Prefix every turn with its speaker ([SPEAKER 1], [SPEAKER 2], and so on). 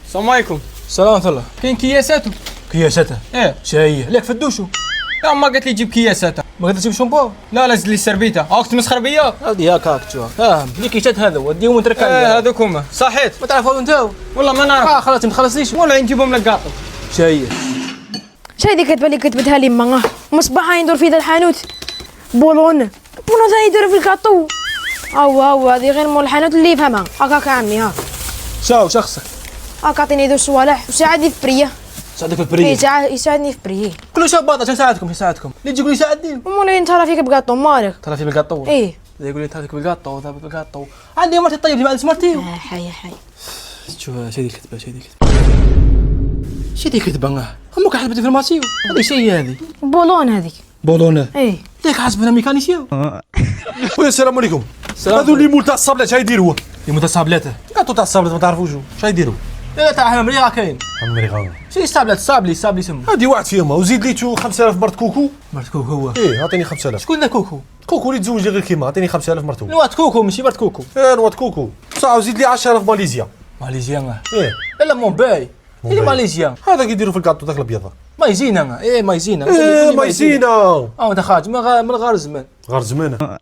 [SPEAKER 1] السلام عليكم.
[SPEAKER 2] السلام ورحمة الله.
[SPEAKER 1] كاين كياساته؟
[SPEAKER 2] كياساتها
[SPEAKER 1] ايه
[SPEAKER 2] شاهية ليك فدوشو.
[SPEAKER 1] يا ما قالت لي جيب كياساته.
[SPEAKER 2] ما قدرت تجيب شامبو؟
[SPEAKER 1] لا زد لي السربيته. هاك تمسخر بيا.
[SPEAKER 2] هادي هاكاك تشوف فاهم لي كيشات هذا وديهم وتركب.
[SPEAKER 1] هذوك هما صحيت.
[SPEAKER 2] ما تعرفوا انت؟
[SPEAKER 1] والله ما نعرف.
[SPEAKER 2] خلاص ما تخلصنيش.
[SPEAKER 1] ولا نجيبهم لك كاطو.
[SPEAKER 2] شاهية
[SPEAKER 3] شاي دي كتبه اللي كتبتها لي ماما مصباح يدور في ذا الحانوت بولون ذا يدور في الكاطو. هو هذه غير مول الحانوت اللي يفهمها. هاكاك عمي هاك
[SPEAKER 2] شاو شخصك
[SPEAKER 3] هاك عطيني ذو الصوالح وساعدني في بريه.
[SPEAKER 2] ساعدك في
[SPEAKER 3] ايه
[SPEAKER 2] البريد.
[SPEAKER 3] يساعدني في بريه.
[SPEAKER 2] كل شاب باطل يساعدكم اللي تجي يقول يساعدني
[SPEAKER 3] مولاي انت راه فيك بكاطو مالك.
[SPEAKER 2] ترى في بالقطو.
[SPEAKER 3] ايه
[SPEAKER 2] يقول لي انت هذيك بالقطو وذا بالقطو. عندي مرتي طيب اللي ما مرتي.
[SPEAKER 3] حي
[SPEAKER 2] شوف شي ديك الكتبه شي ديك الكتبه امك حسبتي في الماسيو هذه شي هذه
[SPEAKER 3] بولون هذيك.
[SPEAKER 2] بولونه
[SPEAKER 3] ايه
[SPEAKER 2] ليك حسبنا ميكانيسيو.
[SPEAKER 4] خويا السلام عليكم.
[SPEAKER 2] السلام
[SPEAKER 4] هذو اللي مول تاع الصابلات شحال يديروا؟
[SPEAKER 2] يموت الصابلاته.
[SPEAKER 4] قاطو تاع الصابلات ما تعرفوش شحال يديروا؟
[SPEAKER 2] لا تاع حمام راه كاين.
[SPEAKER 4] امريكان
[SPEAKER 2] شي الصابلات صابلي سمو.
[SPEAKER 4] هادي واحد فيهم وزيد ليتو 5000 مرت كوكو.
[SPEAKER 2] مرت كوكو هو.
[SPEAKER 4] ايه عطيني 5000.
[SPEAKER 2] شكون ذا كوكو؟
[SPEAKER 4] كوكو اللي تزوج غير كيما عطيني 5000 مرتو.
[SPEAKER 2] نوات كوكو ماشي مرت كوكو.
[SPEAKER 4] ايه نوات كوكو بصح وزيد لي 10000 ماليزيا.
[SPEAKER 2] ماليزيان.
[SPEAKER 4] ايه
[SPEAKER 2] لا مومباي. اللي ماليزيان.
[SPEAKER 4] هذا كيديروا في الكاطو داك الابيض.
[SPEAKER 2] مايزينا ايه مايزينا.
[SPEAKER 4] ايه مايزينا
[SPEAKER 2] انت خارج من غار زمان.
[SPEAKER 4] غير زمانه.